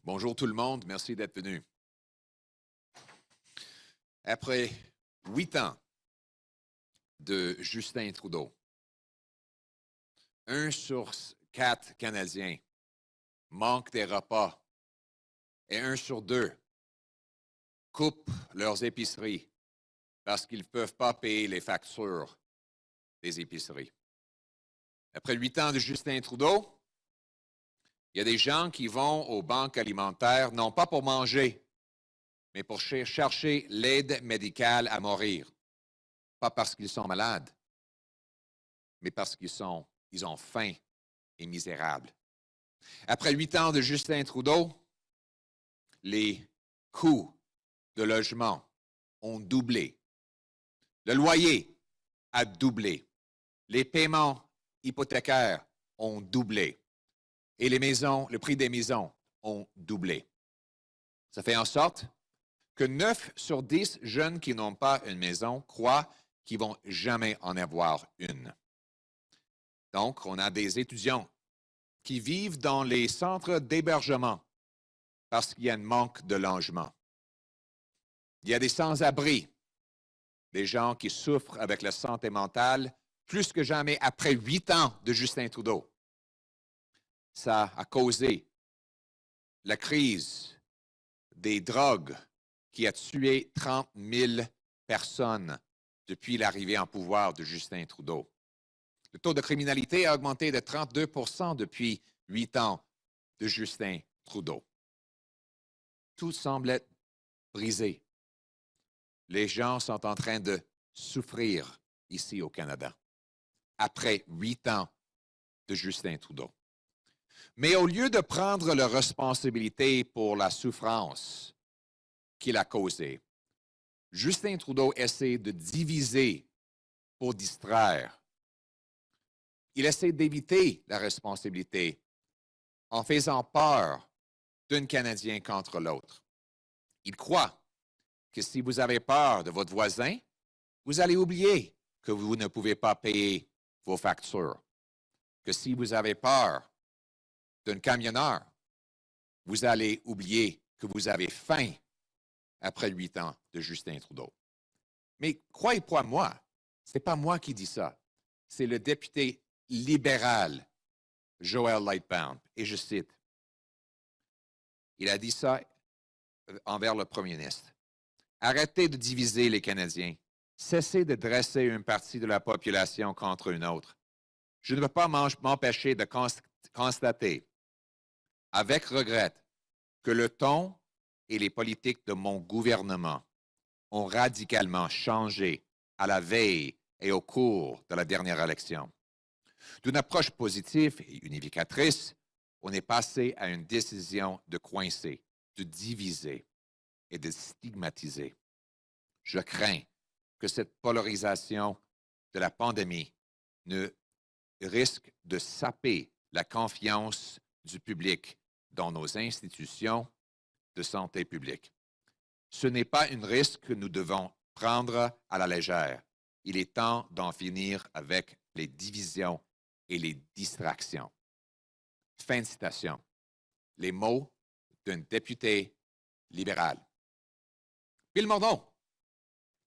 Bonjour tout le monde, merci d'être venu. Après 8 ans de Justin Trudeau, 1 sur 4 Canadiens manquent des repas et 1 sur 2 coupent leurs épiceries parce qu'ils ne peuvent pas payer les factures des épiceries. Après 8 ans de Justin Trudeau, il y a des gens qui vont aux banques alimentaires, non pas pour manger, mais pour chercher l'aide médicale à mourir. Pas parce qu'ils sont malades, mais parce qu'ils ont faim et misérables. Après 8 ans de Justin Trudeau, les coûts de logement ont doublé. Le loyer a doublé. Les paiements hypothécaires ont doublé. Et les maisons, le prix des maisons ont doublé. Ça fait en sorte que 9 sur 10 jeunes qui n'ont pas une maison croient qu'ils ne vont jamais en avoir une. Donc, on a des étudiants qui vivent dans les centres d'hébergement parce qu'il y a un manque de logement. Il y a des sans-abri, des gens qui souffrent avec la santé mentale plus que jamais après 8 ans de Justin Trudeau. Ça a causé la crise des drogues qui a tué 30 000 personnes depuis l'arrivée en pouvoir de Justin Trudeau. Le taux de criminalité a augmenté de 32 % depuis 8 ans de Justin Trudeau. Tout semble être brisé. Les gens sont en train de souffrir ici au Canada, après 8 ans de Justin Trudeau. Mais au lieu de prendre la responsabilité pour la souffrance qu'il a causée, Justin Trudeau essaie de diviser pour distraire. Il essaie d'éviter la responsabilité en faisant peur d'un Canadien contre l'autre. Il croit que si vous avez peur de votre voisin, vous allez oublier que vous ne pouvez pas payer vos factures. Que si vous avez peur d'un camionneur, vous allez oublier que vous avez faim après 8 ans de Justin Trudeau. Mais croyez-moi, ce n'est pas moi qui dis ça. C'est le député libéral Joel Lightbound. Et je cite, il a dit ça envers le premier ministre. Arrêtez de diviser les Canadiens. Cessez de dresser une partie de la population contre une autre. Je ne peux pas m'empêcher de constater avec regret que le ton et les politiques de mon gouvernement ont radicalement changé à la veille et au cours de la dernière élection. D'une approche positive et unificatrice, on est passé à une décision de coincer, de diviser et de stigmatiser. Je crains que cette polarisation de la pandémie ne risque de saper la confiance du public dans nos institutions de santé publique. Ce n'est pas un risque que nous devons prendre à la légère. Il est temps d'en finir avec les divisions et les distractions. Fin de citation. Les mots d'un député libéral. Bill Morneau,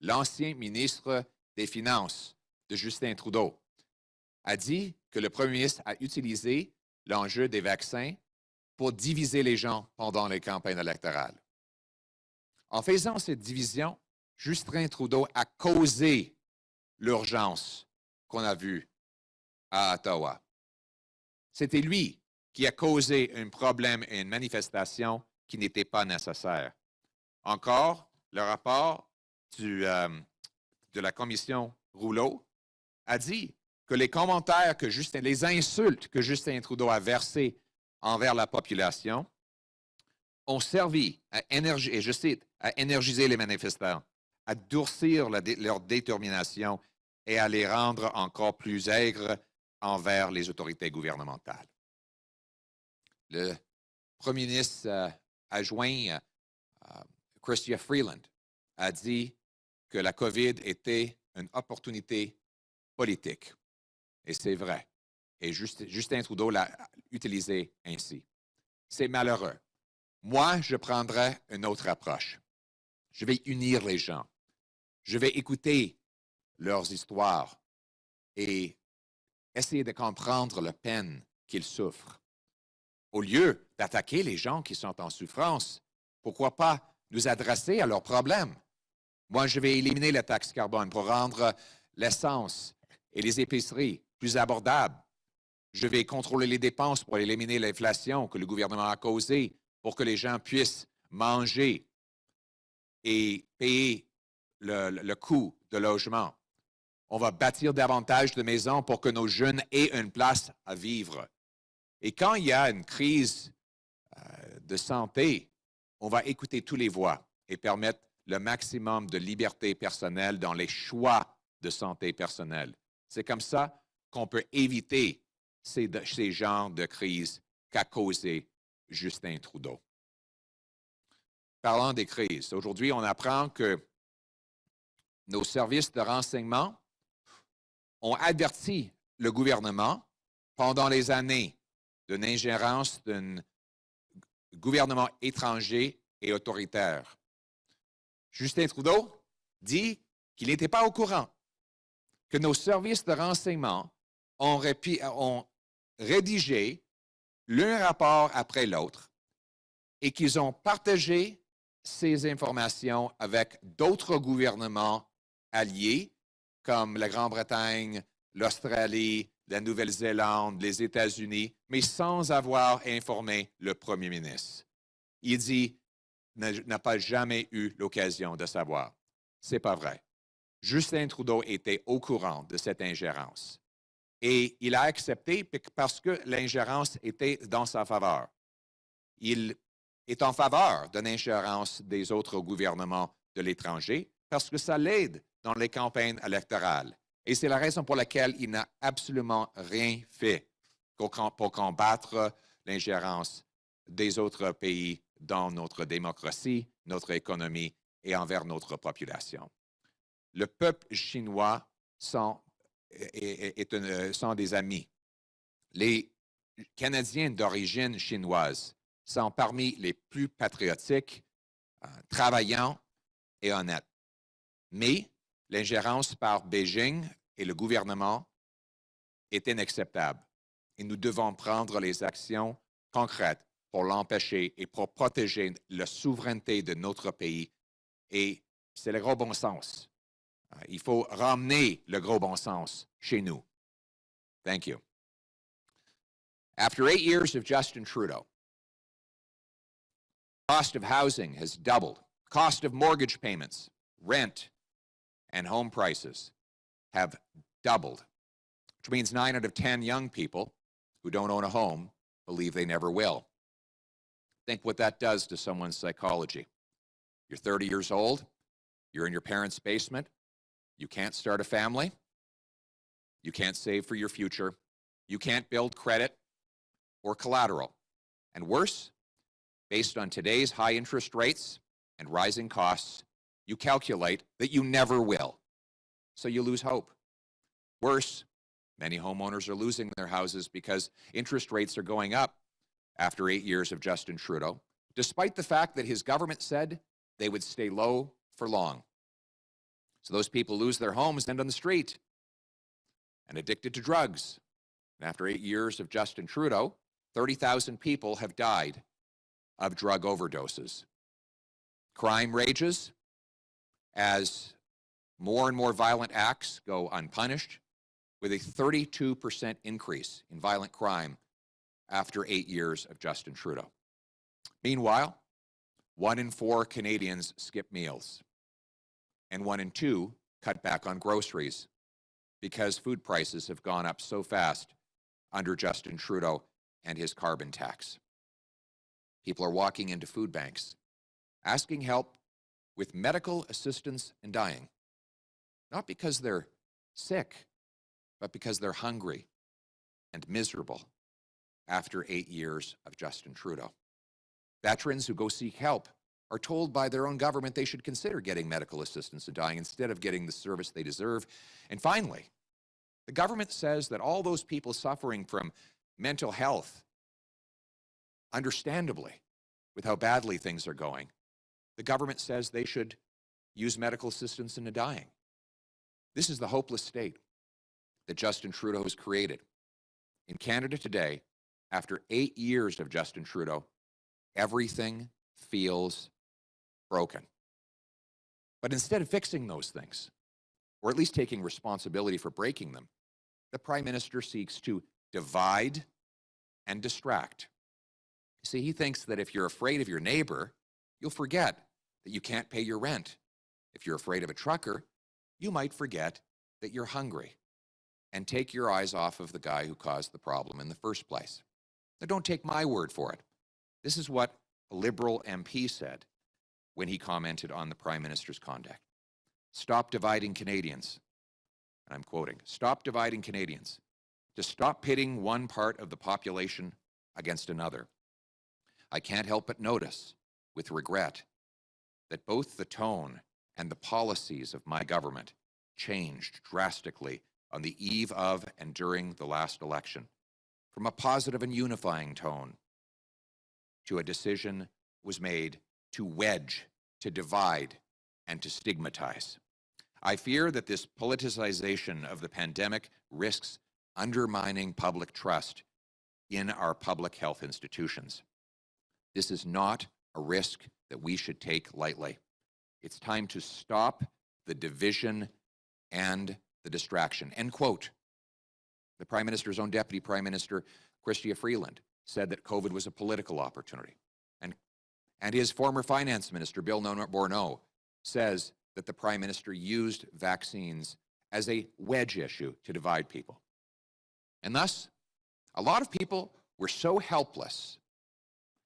l'ancien ministre des Finances de Justin Trudeau, a dit que le premier ministre a utilisé l'enjeu des vaccins pour diviser les gens pendant les campagnes électorales. En faisant cette division, Justin Trudeau a causé l'urgence qu'on a vue à Ottawa. C'était lui qui a causé un problème et une manifestation qui n'était pas nécessaire. Encore, le rapport de la commission Rouleau a dit que les commentaires les insultes que Justin Trudeau a versées envers la population ont servi à et je cite, à énergiser les manifestants, à durcir leur détermination et à les rendre encore plus aigres envers les autorités gouvernementales. Le premier ministre adjoint Chrystia Freeland a dit que la COVID était une opportunité politique. Et c'est vrai. Et Justin Trudeau l'a utilisé ainsi. C'est malheureux. Moi, je prendrais une autre approche. Je vais unir les gens. Je vais écouter leurs histoires et essayer de comprendre la peine qu'ils souffrent. Au lieu d'attaquer les gens qui sont en souffrance, pourquoi pas nous adresser à leurs problèmes? Moi, je vais éliminer la taxe carbone pour rendre l'essence et les épiceries plus abordables. Je vais contrôler les dépenses pour éliminer l'inflation que le gouvernement a causée pour que les gens puissent manger et payer le coût de logement. On va bâtir davantage de maisons pour que nos jeunes aient une place à vivre. Et quand il y a une crise de santé, on va écouter toutes les voix et permettre le maximum de liberté personnelle dans les choix de santé personnelle. C'est comme ça qu'on peut éviter ces genres de crises qu'a causé Justin Trudeau. Parlant des crises, aujourd'hui, on apprend que nos services de renseignement ont averti le gouvernement pendant les années d'une ingérence d'un gouvernement étranger et autoritaire. Justin Trudeau dit qu'il n'était pas au courant que nos services de renseignement ont rédigé l'un rapport après l'autre et qu'ils ont partagé ces informations avec d'autres gouvernements alliés comme la Grande-Bretagne, l'Australie, la Nouvelle-Zélande, les États-Unis, mais sans avoir informé le premier ministre. Il dit n'a pas jamais eu l'occasion de savoir. C'est pas vrai. Justin Trudeau était au courant de cette ingérence. Et il a accepté parce que l'ingérence était dans sa faveur. Il est en faveur d'une ingérence des autres gouvernements de l'étranger parce que ça l'aide dans les campagnes électorales. Et c'est la raison pour laquelle il n'a absolument rien fait pour combattre l'ingérence des autres pays dans notre démocratie, notre économie et envers notre population. Le peuple chinois sont des amis. Les Canadiens d'origine chinoise sont parmi les plus patriotiques, travaillants et honnêtes. Mais l'ingérence par Beijing et le gouvernement est inacceptable. Et nous devons prendre les actions concrètes pour l'empêcher et pour protéger la souveraineté de notre pays. Et c'est le gros bon sens. Il faut ramener le gros bon sens chez nous. Thank you. After 8 years of Justin Trudeau, cost of housing has doubled. Cost of mortgage payments, rent, and home prices have doubled, which means 9 out of 10 young people who don't own a home believe they never will. Think what that does to someone's psychology. You're 30 years old, you're in your parents' basement, you can't start a family, you can't save for your future, you can't build credit or collateral. And worse, based on today's high interest rates and rising costs, you calculate that you never will. So you lose hope. Worse, many homeowners are losing their houses because interest rates are going up after 8 years of Justin Trudeau, despite the fact that his government said they would stay low for long. So those people lose their homes and on the street and addicted to drugs. And after 8 years of Justin Trudeau, 30,000 people have died of drug overdoses. Crime rages as more and more violent acts go unpunished, with a 32% increase in violent crime after 8 years of Justin Trudeau. Meanwhile, 1 in 4 Canadians skip meals, and 1 in 2 cut back on groceries because food prices have gone up so fast under Justin Trudeau and his carbon tax. People are walking into food banks, asking help with medical assistance in dying, not because they're sick, but because they're hungry and miserable after 8 years of Justin Trudeau. Veterans who go seek help are told by their own government they should consider getting medical assistance in dying instead of getting the service they deserve. And finally, the government says that all those people suffering from mental health, understandably, with how badly things are going, the government says they should use medical assistance in the dying. This is the hopeless state that Justin Trudeau has created. In Canada today, after 8 years of Justin Trudeau, everything feels broken. But instead of fixing those things, or at least taking responsibility for breaking them, the Prime Minister seeks to divide and distract. See, he thinks that if you're afraid of your neighbor, you'll forget that you can't pay your rent. If you're afraid of a trucker, you might forget that you're hungry and take your eyes off of the guy who caused the problem in the first place. Now, don't take my word for it. This is what a Liberal MP said when he commented on the Prime Minister's conduct. Stop dividing Canadians. And I'm quoting, stop dividing Canadians. To stop pitting one part of the population against another. I can't help but notice, with regret, that both the tone and the policies of my government changed drastically on the eve of and during the last election, from a positive and unifying tone to a decision was made to wedge, to divide, and to stigmatize. I fear that this politicization of the pandemic risks undermining public trust in our public health institutions. This is not a risk that we should take lightly. It's time to stop the division and the distraction. End quote. The Prime Minister's own Deputy Prime Minister, Chrystia Freeland, said that COVID was a political opportunity. And his former Finance Minister, Bill Bourneau, says that the Prime Minister used vaccines as a wedge issue to divide people. And thus, a lot of people were so helpless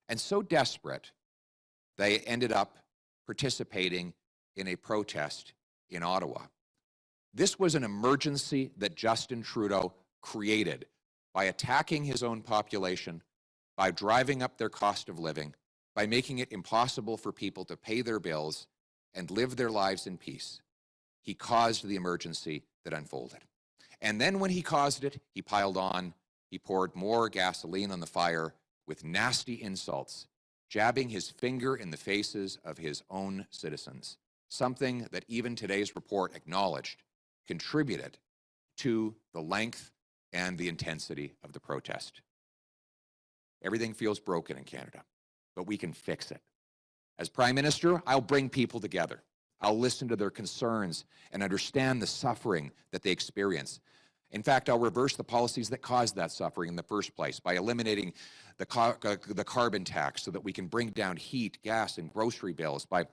and so desperate, they ended up participating in a protest in Ottawa. This was an emergency that Justin Trudeau created by attacking his own population, by driving up their cost of living, by making it impossible for people to pay their bills and live their lives in peace. He caused the emergency that unfolded. And then when he caused it, he piled on, he poured more gasoline on the fire with nasty insults, jabbing his finger in the faces of his own citizens, something that even today's report acknowledged contributed to the length and the intensity of the protest. Everything feels broken in Canada, but we can fix it. As Prime Minister, I'll bring people together. I'll listen to their concerns and understand the suffering that they experience. In fact, I'll reverse the policies that caused that suffering in the first place by eliminating the carbon tax so that we can bring down heat, gas, and grocery bills, by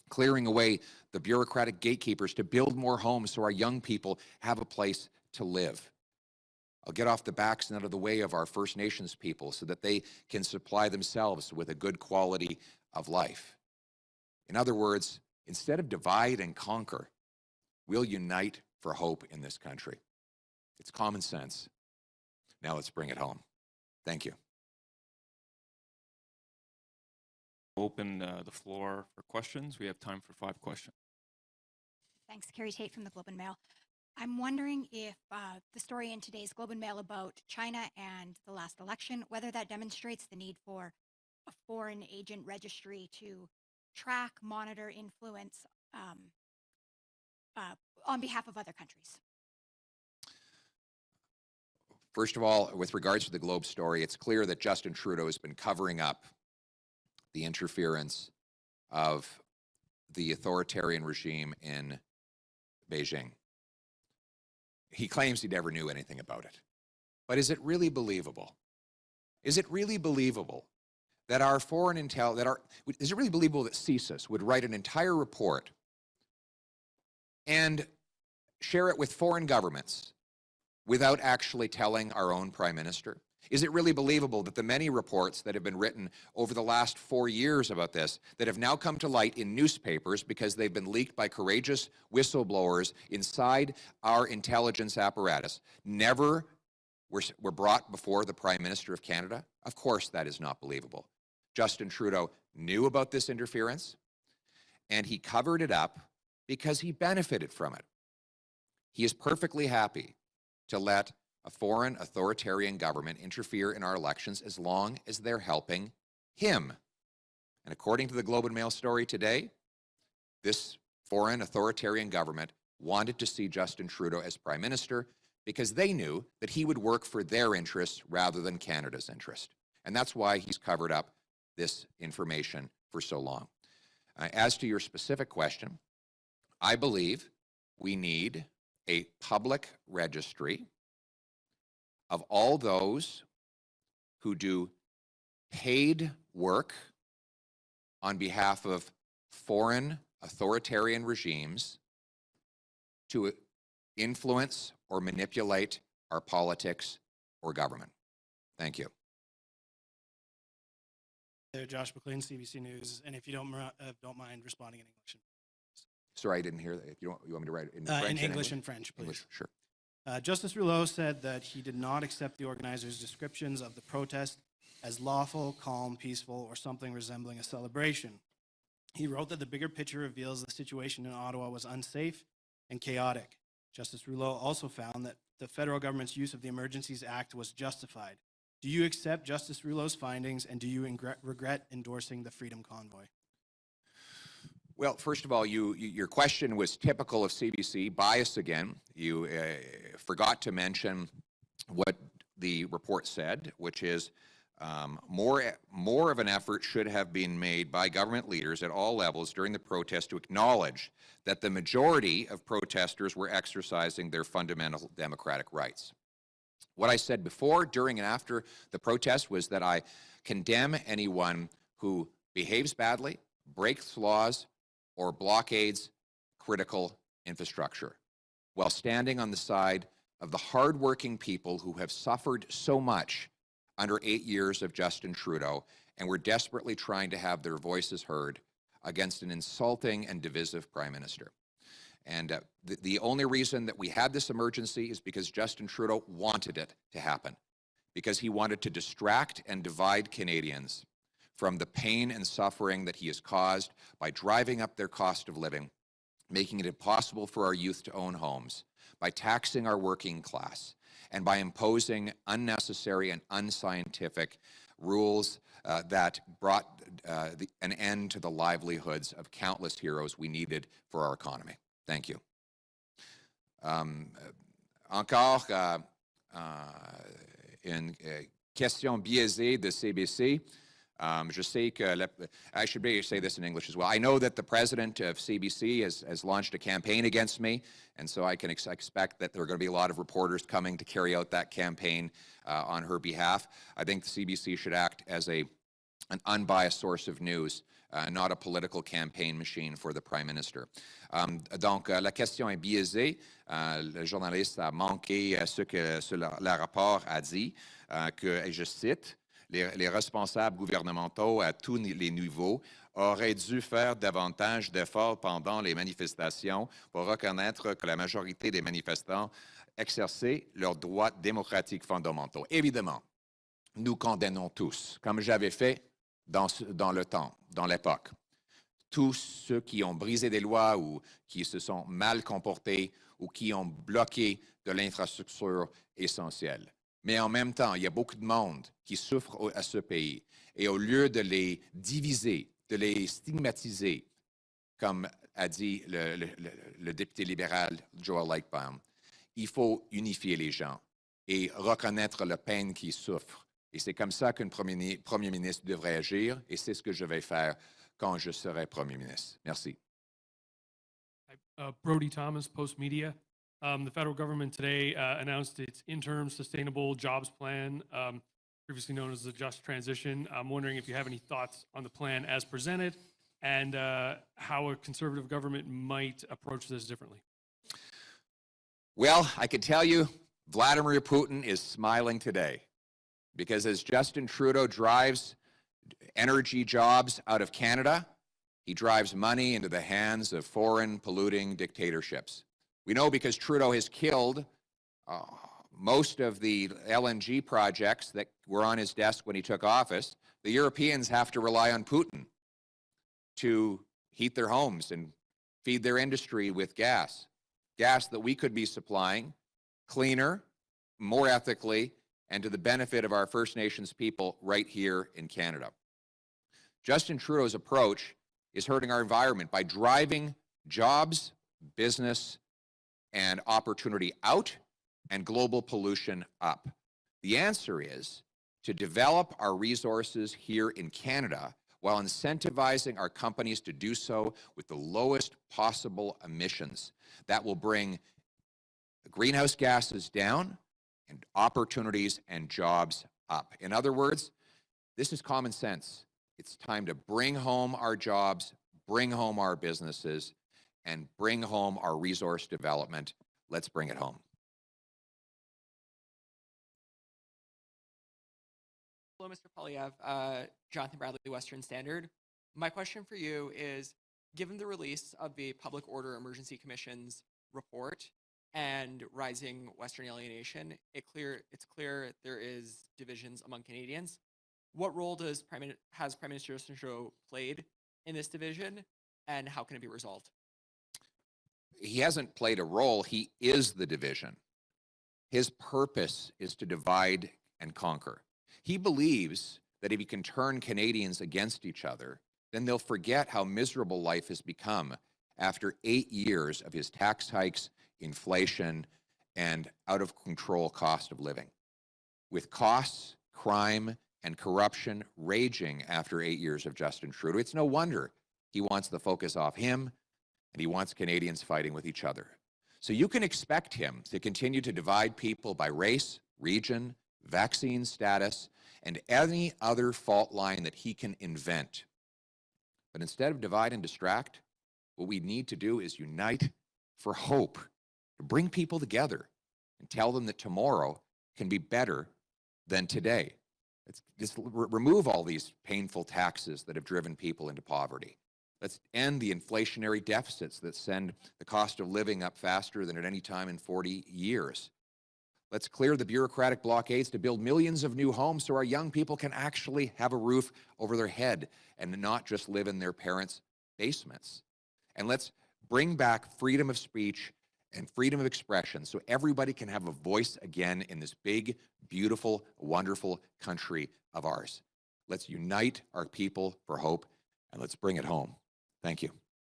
clearing away the bureaucratic gatekeepers to build more homes so our young people have a place to live. I'll get off the backs and out of the way of our First Nations people so that they can supply themselves with a good quality of life. In other words, instead of divide and conquer, we'll unite for hope in this country. It's common sense. Now let's bring it home. Thank you. Open the floor for questions. We have time for 5 questions. Thanks, Carrie Tate from the Globe and Mail. I'm wondering if the story in today's Globe and Mail about China and the last election, whether that demonstrates the need for a foreign agent registry to track, monitor, influence on behalf of other countries. First of all, with regards to the Globe story, it's clear that Justin Trudeau has been covering up the interference of the authoritarian regime in Beijing. He claims he never knew anything about it. But is it really believable? Is it really believable that our foreign intel, is it really believable that CSIS would write an entire report and share it with foreign governments without actually telling our own Prime Minister? Is it really believable that the many reports that have been written over the last 4 years about this, that have now come to light in newspapers because they've been leaked by courageous whistleblowers inside our intelligence apparatus, never were brought before the Prime Minister of Canada? Of course that is not believable. Justin Trudeau knew about this interference, and he covered it up because he benefited from it. He is perfectly happy to let a foreign authoritarian government interfere in our elections as long as they're helping him. And according to the Globe and Mail story today, this foreign authoritarian government wanted to see Justin Trudeau as Prime Minister because they knew that he would work for their interests rather than Canada's interest. And that's why he's covered up this information for so long. As to your specific question, I believe we need a public registry of all those who do paid work on behalf of foreign authoritarian regimes to influence or manipulate our politics or government. Thank you. Josh McLean, CBC News, and if you don't mind responding in English. Sorry, I didn't hear that. If you want me to write it in French? In English and French, please. English, sure. Justice Rouleau said that he did not accept the organizers' descriptions of the protest as lawful, calm, peaceful, or something resembling a celebration. He wrote that the bigger picture reveals the situation in Ottawa was unsafe and chaotic. Justice Rouleau also found that the federal government's use of the Emergencies Act was justified. Do you accept Justice Rouleau's findings, and do you regret endorsing the Freedom Convoy? Well, first of all, your question was typical of CBC, bias again. You forgot to mention what the report said, which is more of an effort should have been made by government leaders at all levels during the protest to acknowledge that the majority of protesters were exercising their fundamental democratic rights. What I said before, during, and after the protest was that I condemn anyone who behaves badly, breaks laws, or blockades critical infrastructure, while standing on the side of the hardworking people who have suffered so much under 8 years of Justin Trudeau and were desperately trying to have their voices heard against an insulting and divisive Prime Minister. And the only reason that we had this emergency is because Justin Trudeau wanted it to happen, because he wanted to distract and divide Canadians from the pain and suffering that he has caused by driving up their cost of living, making it impossible for our youth to own homes, by taxing our working class, and by imposing unnecessary and unscientific rules that brought an end to the livelihoods of countless heroes we needed for our economy. Thank you. Encore une question biaisée de CBC. Je sais que, I should maybe say this in English as well. I know that the president of CBC has launched a campaign against me, and so I can expect that there are going to be a lot of reporters coming to carry out that campaign on her behalf. I think the CBC should act as an unbiased source of news, not a political campaign machine for the Prime Minister. Donc, la question est biaisée. Le journaliste a manqué ce que le rapport a dit, que, et je cite, les responsables gouvernementaux à tous les niveaux auraient dû faire davantage d'efforts pendant les manifestations pour reconnaître que la majorité des manifestants exerçaient leurs droits démocratiques fondamentaux. Évidemment, nous condamnons tous, comme j'avais fait dans le temps, dans l'époque, tous ceux qui ont brisé des lois ou qui se sont mal comportés ou qui ont bloqué de l'infrastructure essentielle. Mais en même temps, il y a beaucoup de monde qui souffre à ce pays. Et au lieu de les diviser, de les stigmatiser, comme a dit le député libéral Joel Lightbaum, il faut unifier les gens et reconnaître la peine qu'ils souffrent. Et c'est comme ça qu'un premier ministre devrait agir, et c'est ce que je vais faire quand je serai Premier ministre. Merci. Brody Thomas, Post Media. The federal government today announced its interim sustainable jobs plan, previously known as the Just Transition. I'm wondering if you have any thoughts on the plan as presented and how a conservative government might approach this differently. Well, I can tell you, Vladimir Putin is smiling today because as Justin Trudeau drives energy jobs out of Canada, he drives money into the hands of foreign polluting dictatorships. We know because Trudeau has killed most of the LNG projects that were on his desk when he took office. The Europeans have to rely on Putin to heat their homes and feed their industry with gas that we could be supplying cleaner, more ethically, and to the benefit of our First Nations people right here in Canada. Justin Trudeau's approach is hurting our environment by driving jobs, business, and opportunity out and global pollution up. The answer is to develop our resources here in Canada while incentivizing our companies to do so with the lowest possible emissions. That will bring greenhouse gases down and opportunities and jobs up. In other words, this is common sense. It's time to bring home our jobs, bring home our businesses, and bring home our resource development. Let's bring it home. Hello, Mr. Poilievre. Jonathan Bradley, Western Standard. My question for you is, given the release of the Public Order Emergency Commission's report and rising Western alienation, it's clear there is divisions among Canadians. What role has Prime Minister Justin Trudeau played in this division, and how can it be resolved? He hasn't played a role. He is the division. His purpose is to divide and conquer. He believes that if he can turn Canadians against each other, then they'll forget how miserable life has become after 8 years of his tax hikes, inflation, and out-of-control cost of living. With costs, crime, and corruption raging after 8 years of Justin Trudeau, it's no wonder he wants the focus off him, and he wants Canadians fighting with each other. So you can expect him to continue to divide people by race, region, vaccine status, and any other fault line that he can invent. But instead of divide and distract, what we need to do is unite for hope, to bring people together and tell them that tomorrow can be better than today. Let's just remove all these painful taxes that have driven people into poverty. Let's end the inflationary deficits that send the cost of living up faster than at any time in 40 years. Let's clear the bureaucratic blockades to build millions of new homes so our young people can actually have a roof over their head and not just live in their parents' basements. And let's bring back freedom of speech and freedom of expression so everybody can have a voice again in this big, beautiful, wonderful country of ours. Let's unite our people for hope, and let's bring it home. Thank you.